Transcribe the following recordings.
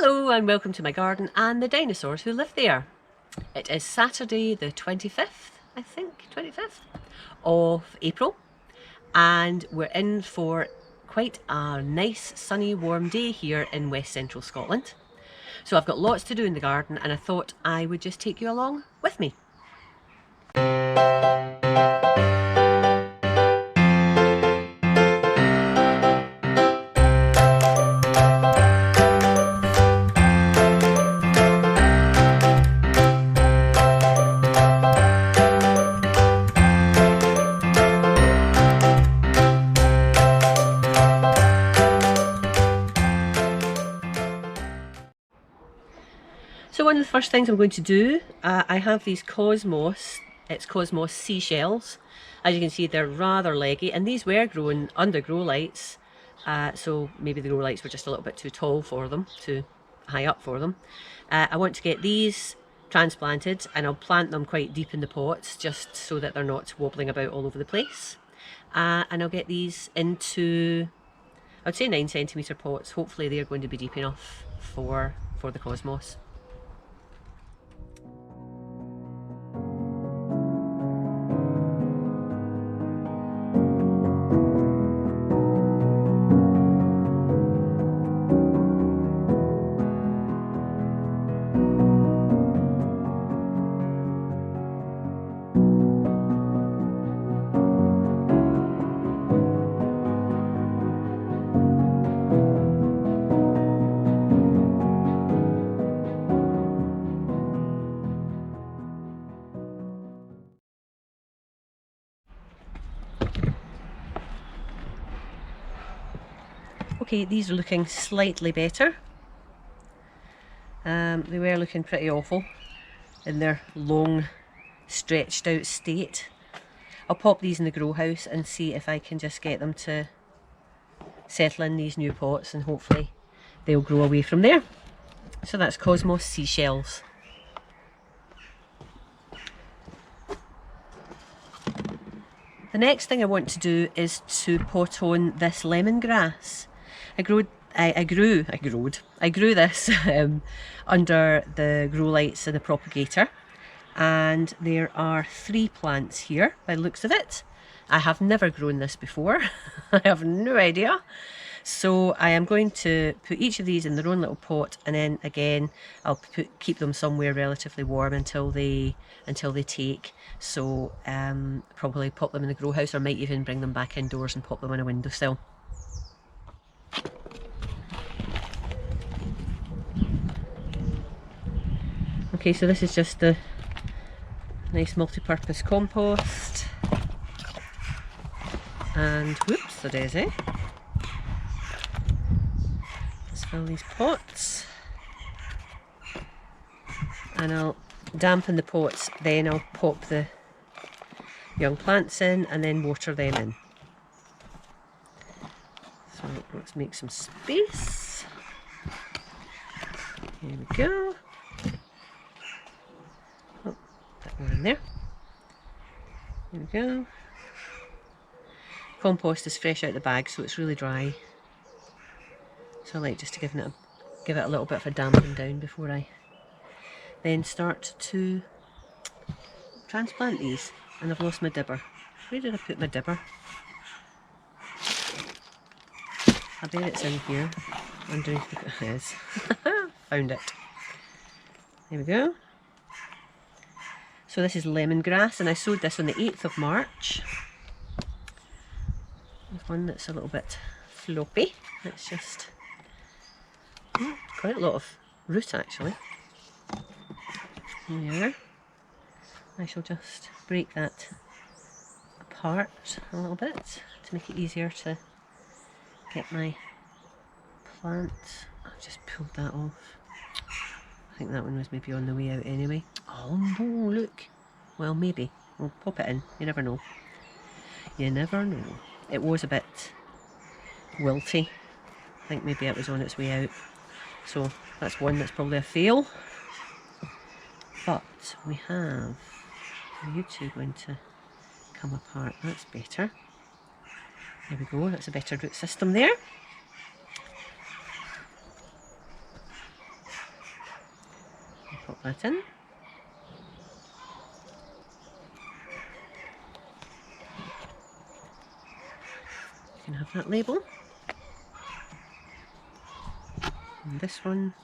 Hello and welcome to my garden and the dinosaurs who live there. It is Saturday the 25th, I think, 25th of April, and we're in for quite a nice sunny warm day here in West Central Scotland. So I've got lots to do in the garden and I thought I would just take you along with me. So one of the first things I'm going to do, I have these Cosmos, it's Cosmos seashells. As you can see, they're rather leggy, and these were grown under grow lights, so maybe the grow lights were just a little bit too tall for them, too high up for them. I want to get these transplanted, and I'll plant them quite deep in the pots, just so that they're not wobbling about all over the place. And I'll get these into, I'd say 9cm pots. Hopefully they're going to be deep enough for the Cosmos. Okay, these are looking slightly better. They were looking pretty awful in their long, stretched out state. I'll pop these in the grow house and see if I can just get them to settle in these new pots, and hopefully they'll grow away from there. So that's Cosmos seashells. The next thing I want to do is to pot on this lemongrass. I grew this under the grow lights in the propagator, and there are 3 plants here by the looks of it. I have never grown this before. I have no idea. So I am going to put each of these in their own little pot, and then again I'll keep them somewhere relatively warm until they take. So probably pop them in the grow house, or might even bring them back indoors and pop them on a windowsill. Okay, so this is just a nice multi-purpose compost, and whoops, a daisy. Let's fill these pots, and I'll dampen the pots, then I'll pop the young plants in and then water them in. So let's make some space. Here we go. Oh, that one in there. Here we go. Compost is fresh out the bag, so it's really dry. So I like just to give it a little bit of a damping down before I then start to transplant these. And I've lost my dibber. Where did I put my dibber? I bet it's in here, underneath the... It is. Found it. There we go. So this is lemongrass, and I sowed this on the 8th of March. There's one that's a little bit floppy. It's just quite a lot of root actually. There. I shall just break that apart a little bit to make it easier to get my plant. I've just pulled that off. I think that one was maybe on the way out anyway. Oh no, look. Well, maybe. We'll pop it in. You never know. You never know. It was a bit wilty. I think maybe it was on its way out. So that's one that's probably a fail. But we have... Are you two going to come apart? That's better. There we go. That's a better root system there. Pop that in. You can have that label. And this one.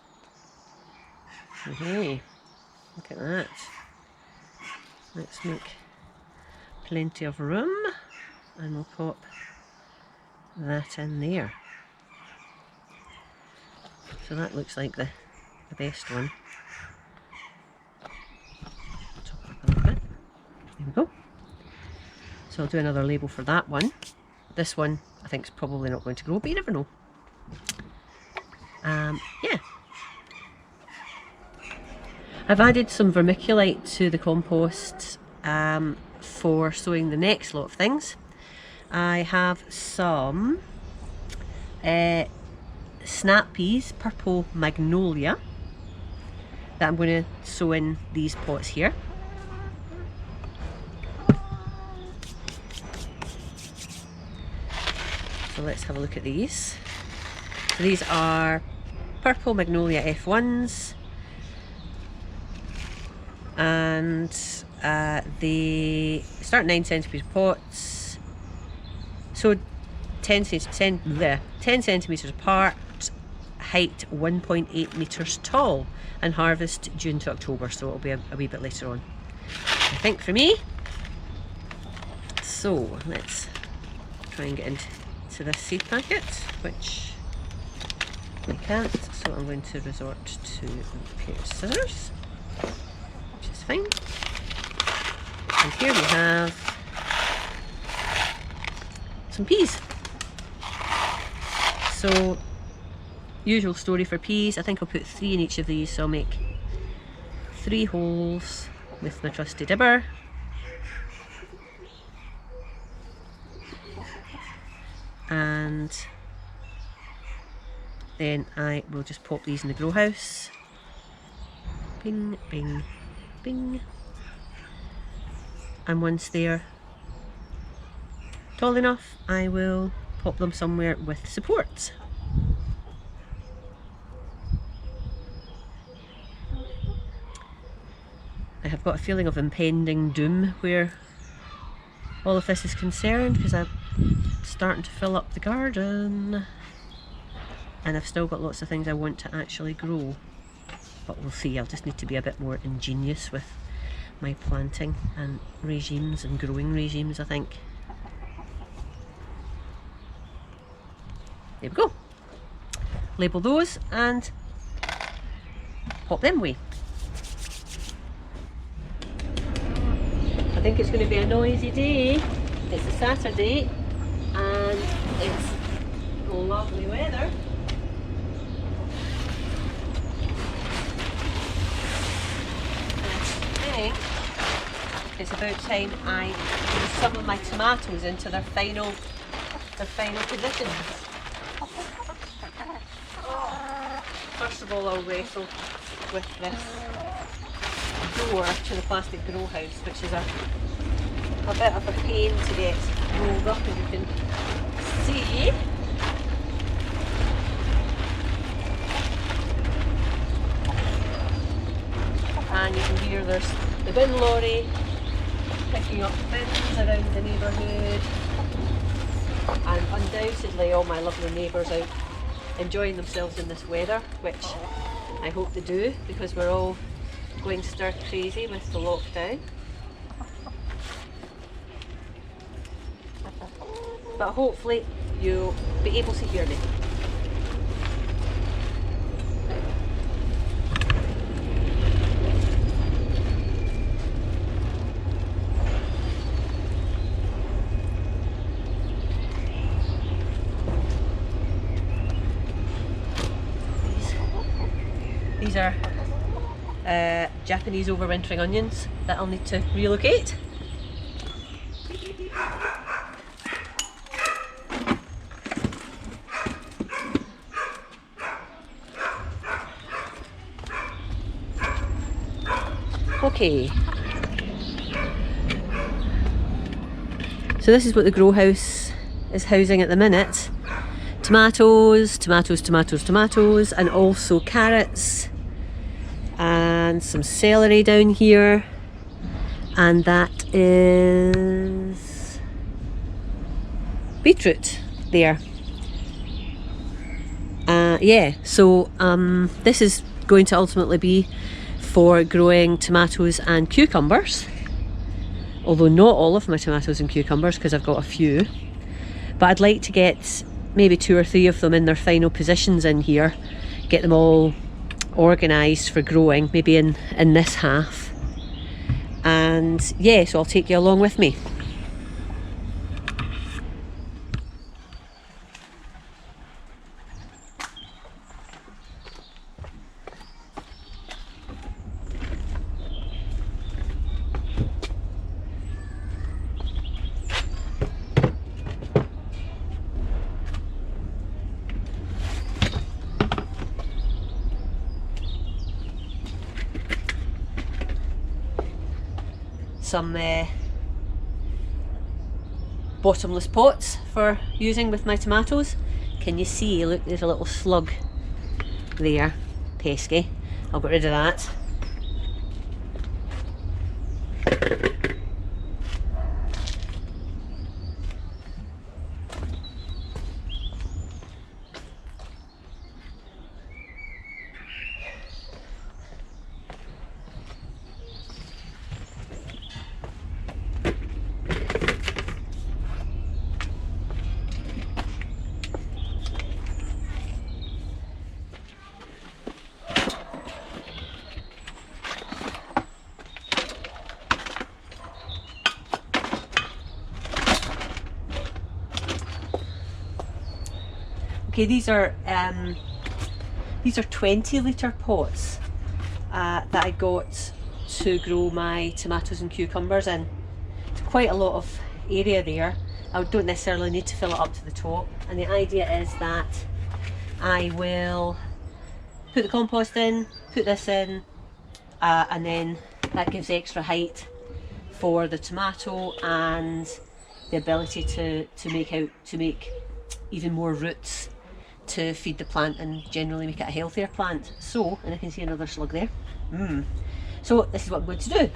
Hey, look at that. Let's make plenty of room, and we'll pop that in there. So that looks like the best one. Top it up a little bit. There we go. So I'll do another label for that one. This one I think is probably not going to grow, but you never know. Yeah. I've added some vermiculite to the compost for sowing the next lot of things. I have some snap peas, purple magnolia, that I'm going to sow in these pots here. So let's have a look at these. So these are purple magnolia F1s, and they start 9 centimetre pots, so 10 centimetres apart, height 1.8 metres tall, and harvest June to October, so it'll be a wee bit later on, I think, for me. So let's try and get into this seed packet, which I can't, so I'm going to resort to a pair of scissors, which is fine. And here we have some peas. So, usual story for peas. I think I'll put 3 in each of these, so I'll make 3 holes with my trusty dibber. And then I will just pop these in the grow house. Bing, bing, bing. And once they're tall enough, I will pop them somewhere with supports. I have got a feeling of impending doom where all of this is concerned, because I'm starting to fill up the garden and I've still got lots of things I want to actually grow, but we'll see. I'll just need to be a bit more ingenious with my planting and regimes and growing regimes, I think. There we go. Label those and pop them away. I think it's going to be a noisy day. It's a Saturday and it's lovely weather. I think it's about time I move some of my tomatoes into their final positions. First of all, I'll wrestle with this door to the plastic grow house, which is a bit of a pain to get rolled up, as you can see. And you can hear there's the bin lorry picking up bins around the neighbourhood, and undoubtedly all my lovely neighbours out enjoying themselves in this weather, which I hope they do, because we're all going stir crazy with the lockdown. But hopefully you'll be able to hear me. These are Japanese overwintering onions that I'll need to relocate. Okay, so this is what the grow house is housing at the minute. Tomatoes, tomatoes, tomatoes, tomatoes, and also carrots and and some celery down here, and that is beetroot there. Yeah, so this is going to ultimately be for growing tomatoes and cucumbers, although not all of my tomatoes and cucumbers because I've got a few, but I'd like to get maybe 2 or 3 of them in their final positions in here, get them all organised for growing, maybe in this half. And yeah, so I'll take you along with me. Some bottomless pots for using with my tomatoes. Can you see? Look, there's a little slug there. Pesky. I'll get rid of that. Okay, these are 20-litre pots that I got to grow my tomatoes and cucumbers in. It's quite a lot of area there. I don't necessarily need to fill it up to the top, and the idea is that I will put the compost in, put this in, and then that gives extra height for the tomato and the ability to make even more roots to feed the plant and generally make it a healthier plant. So, and I can see another slug there. So this is what I'm going to do.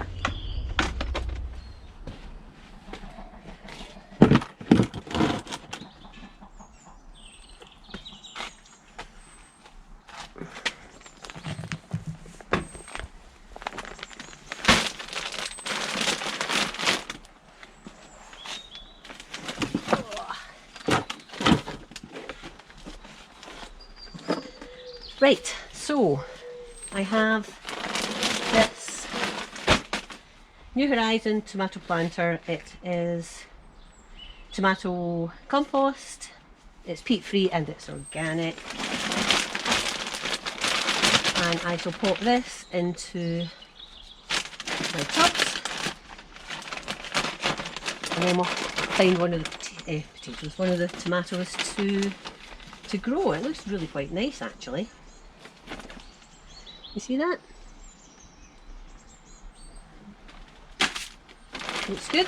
Right, so I have this New Horizon tomato planter. It is tomato compost, it's peat free and it's organic. And I shall pop this into my tubs, and then we'll find one of the potatoes, one of the tomatoes to grow. It looks really quite nice actually. You see that? Looks good.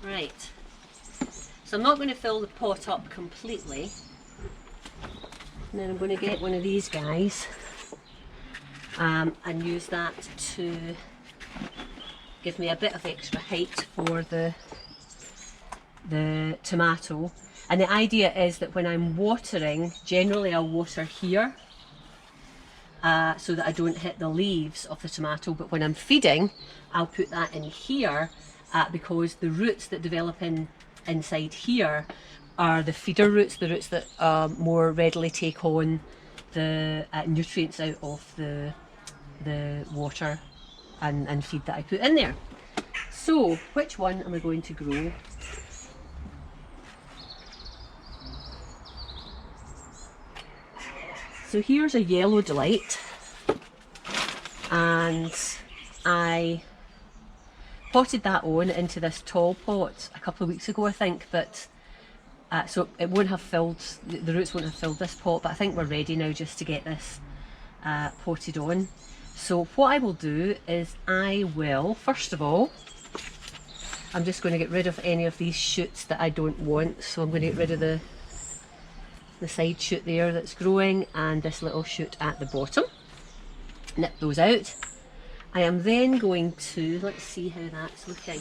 Right, so I'm not going to fill the pot up completely, and then I'm going to get one of these guys and use that to give me a bit of extra height for the tomato. And the idea is that when I'm watering, generally I'll water here so that I don't hit the leaves of the tomato, but when I'm feeding I'll put that in here because the roots that develop inside here are the feeder roots, the roots that more readily take on the nutrients out of the water and feed that I put in there. So which one am I going to grow? So here's a Yellow Delight, and I potted that on into this tall pot a couple of weeks ago, I think, but so it won't have filled, the roots won't have filled this pot, but I think we're ready now just to get this potted on. So what I will do is I will, first of all, I'm just going to get rid of any of these shoots that I don't want. So I'm going to get rid of the side shoot there that's growing and this little shoot at the bottom. Nip those out. I am then going to, let's see how that's looking.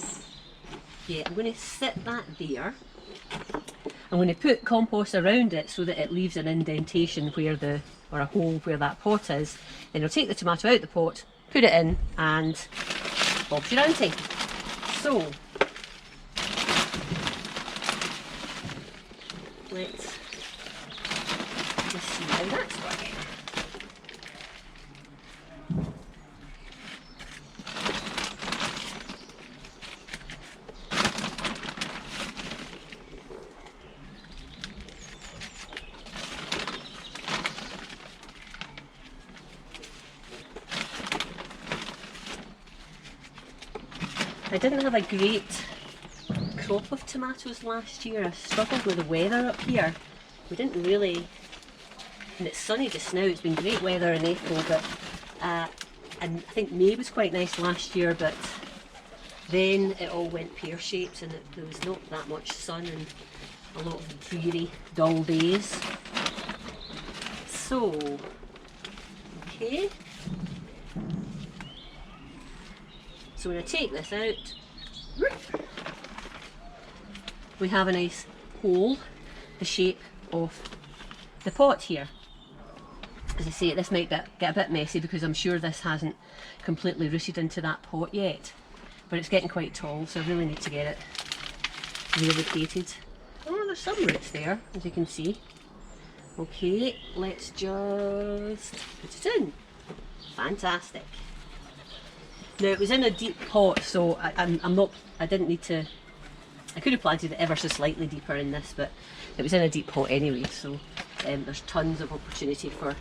Yeah, I'm going to sit that there. I'm going to put compost around it so that it leaves an indentation where or a hole where that pot is. Then I'll take the tomato out the pot, put it in, and bob's your auntie. So, let's just see how that's working. I didn't have a great crop of tomatoes last year. I struggled with the weather up here. We didn't really, and it's sunny just now, it's been great weather in April, but and I think May was quite nice last year, but then it all went pear-shaped and there was not that much sun and a lot of dreary, dull days. So, okay. So when I take this out, we have a nice hole, the shape of the pot here. As I say, this might get a bit messy because I'm sure this hasn't completely rooted into that pot yet, but it's getting quite tall, so I really need to get it relocated. Oh, there's some roots there, as you can see. Okay, let's just put it in. Fantastic. Now it was in a deep pot, so I didn't need to, I could have planted it ever so slightly deeper in this, but it was in a deep pot anyway, so there's tons of opportunity for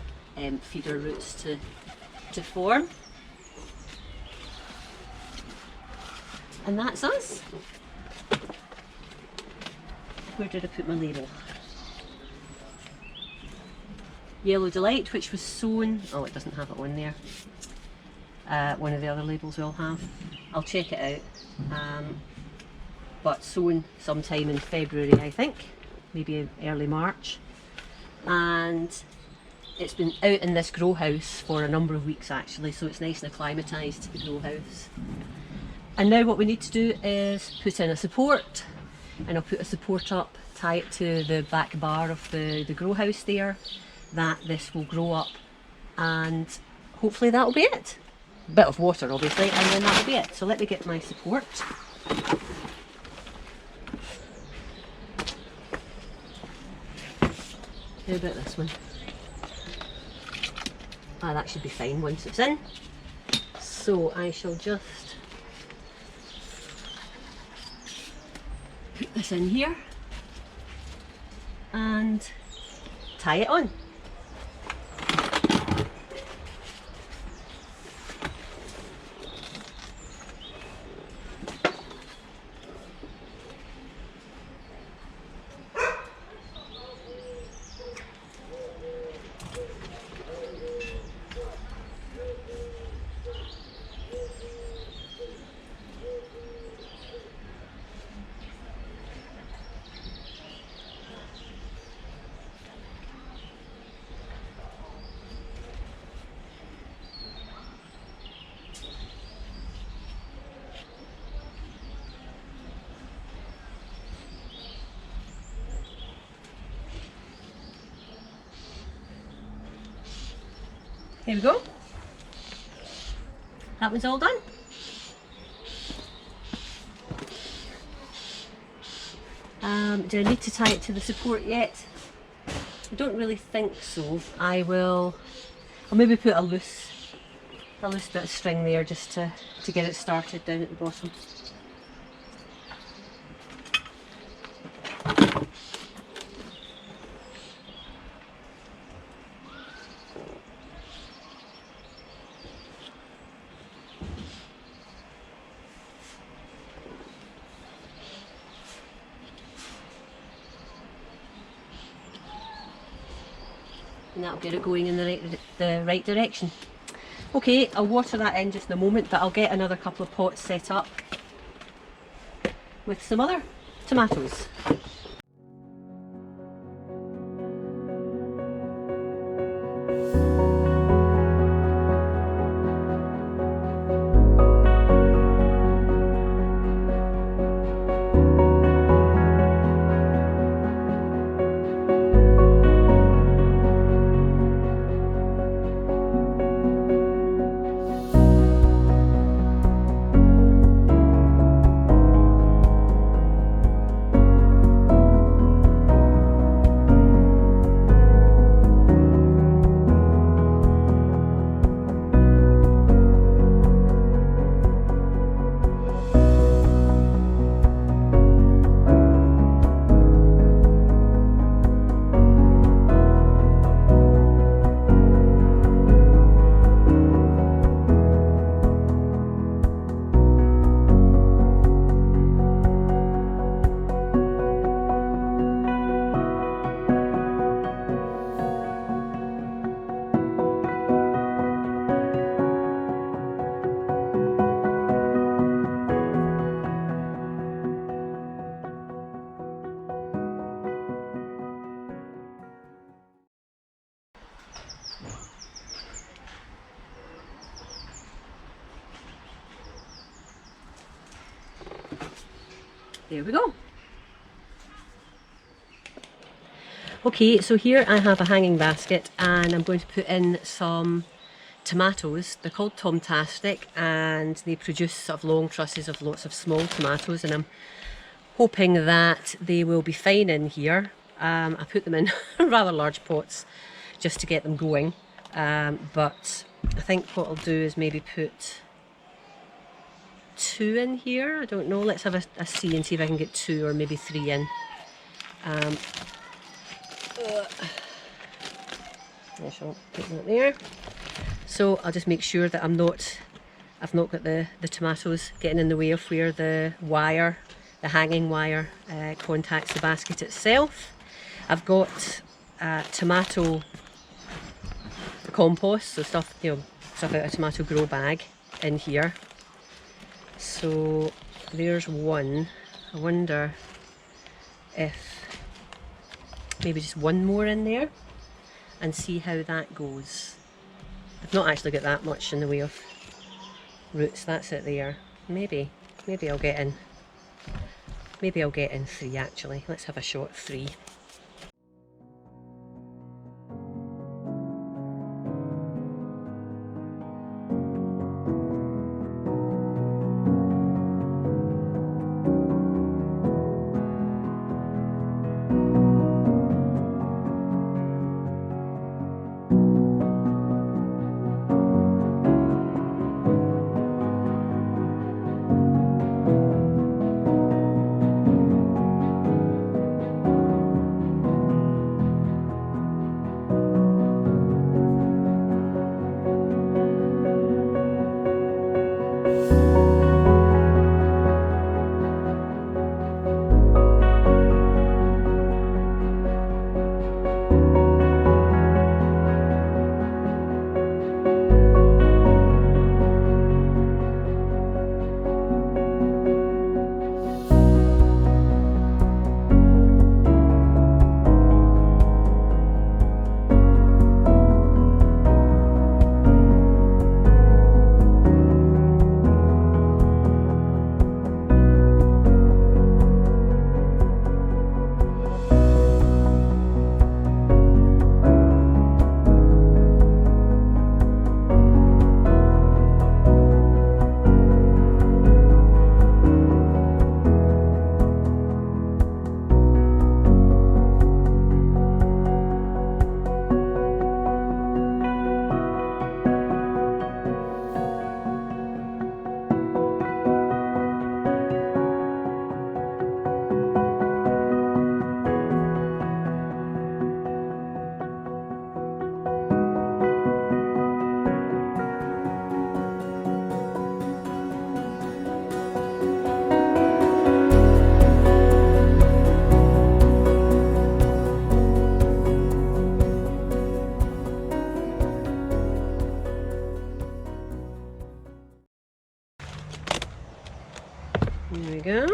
feeder roots to form. And that's us. Where did I put my label? Yellow Delight, which was sown, oh it doesn't have it on there. One of the other labels will have. I'll check it out. But sown sometime in February, I think, maybe early March. And it's been out in this grow house for a number of weeks actually, so it's nice and acclimatised to the grow house. And now what we need to do is put in a support, and I'll put a support up, tie it to the back bar of the grow house there, that this will grow up, and hopefully that'll be it. Bit of water obviously, and then that'll be it. So let me get my support. How about this one? Ah, that should be fine once it's in. So I shall just put this in here and tie it on. Here we go. That one's all done. Do I need to tie it to the support yet? I don't really think so. I'll maybe put a loose bit of string there just to get it started down at the bottom. and that'll get it going in the right direction. Okay, I'll water that in just in a moment, but I'll get another couple of pots set up with some other tomatoes. There we go. Okay, so here I have a hanging basket and I'm going to put in some tomatoes. They're called Tomtastic and they produce sort of long trusses of lots of small tomatoes, and I'm hoping that they will be fine in here. I put them in rather large pots just to get them going, but I think what I'll do is maybe put 2 in here. I don't know, let's have a see and see if I can get 2 or maybe 3 in. I shall put that there. So I'll just make sure that I've not got the tomatoes getting in the way of where the wire, the hanging wire, contacts the basket itself. I've got tomato compost, so stuff, you know, stuff out of a tomato grow bag in here. So there's one. I wonder if maybe just 1 more in there and see how that goes. I've not actually got that much in the way of roots. That's it there. Maybe I'll get in 3 actually. Let's have a shot 3. There we go.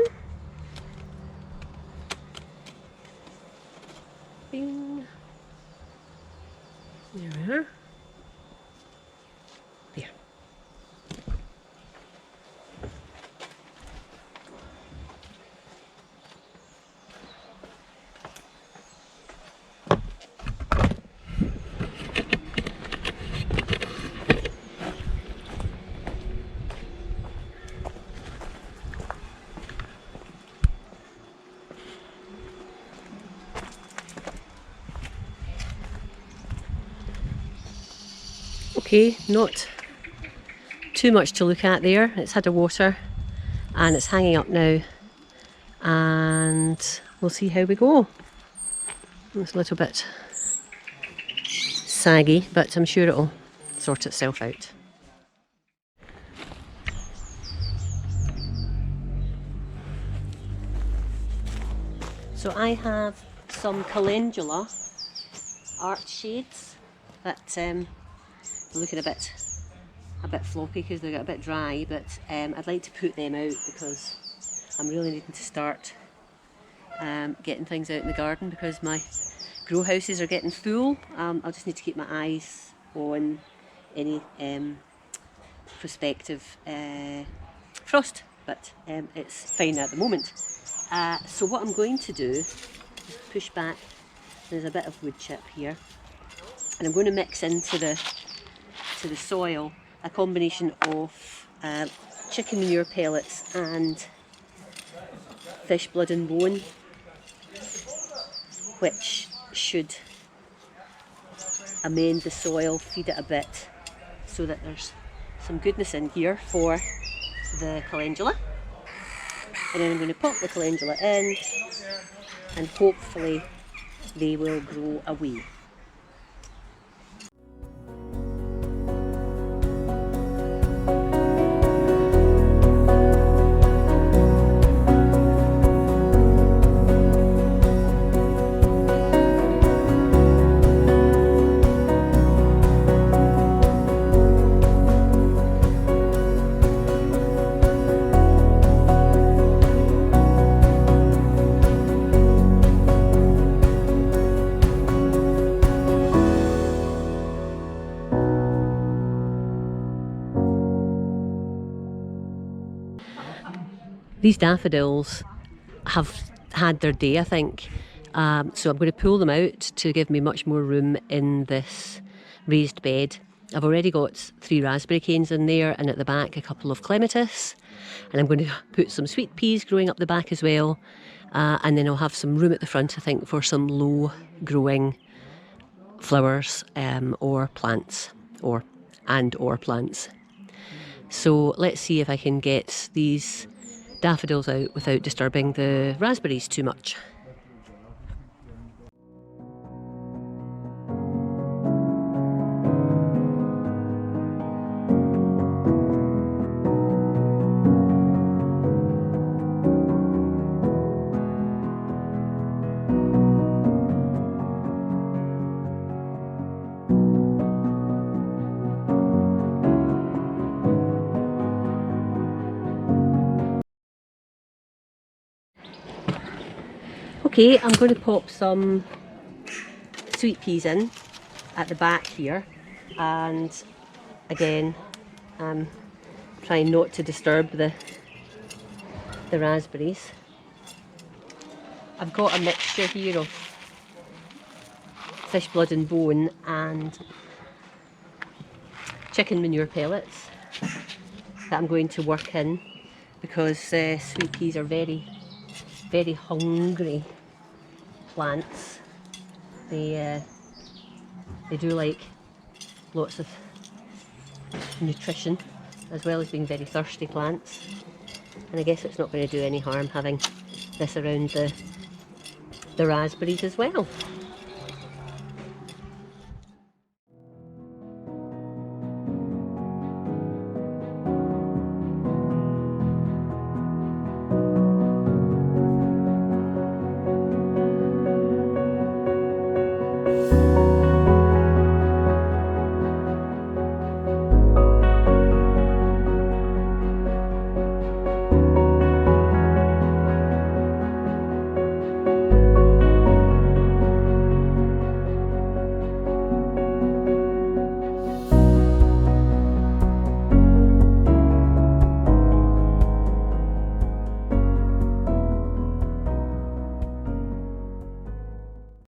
Bing. There we are. There. Okay, not too much to look at there. It's had a water and it's hanging up now, and we'll see how we go. It's a little bit saggy, but I'm sure it'll sort itself out. So I have some calendula art shades that they're looking a bit floppy because they got a bit dry, but I'd like to put them out because I'm really needing to start getting things out in the garden because my grow houses are getting full. I'll just need to keep my eyes on any prospective frost, but it's fine at the moment. So what I'm going to do is push back. There's a bit of wood chip here, and I'm going to mix into the soil a combination of chicken manure pellets and fish blood and bone, which should amend the soil, feed it a bit so that there's some goodness in here for the calendula. And then I'm going to pop the calendula in and hopefully they will grow away. These daffodils have had their day, I think, so I'm going to pull them out to give me much more room in this raised bed. I've already got 3 raspberry canes in there, and at the back a couple of clematis, and I'm going to put some sweet peas growing up the back as well, and then I'll have some room at the front, I think, for some low growing flowers or plants or plants. So let's see if I can get these daffodils out without disturbing the raspberries too much. Okay, I'm going to pop some sweet peas in at the back here, and again I'm trying not to disturb the raspberries. I've got a mixture here of fish blood and bone and chicken manure pellets that I'm going to work in because sweet peas are very hungry plants. They do like lots of nutrition as well as being very thirsty plants, and I guess it's not going to do any harm having this around the raspberries as well.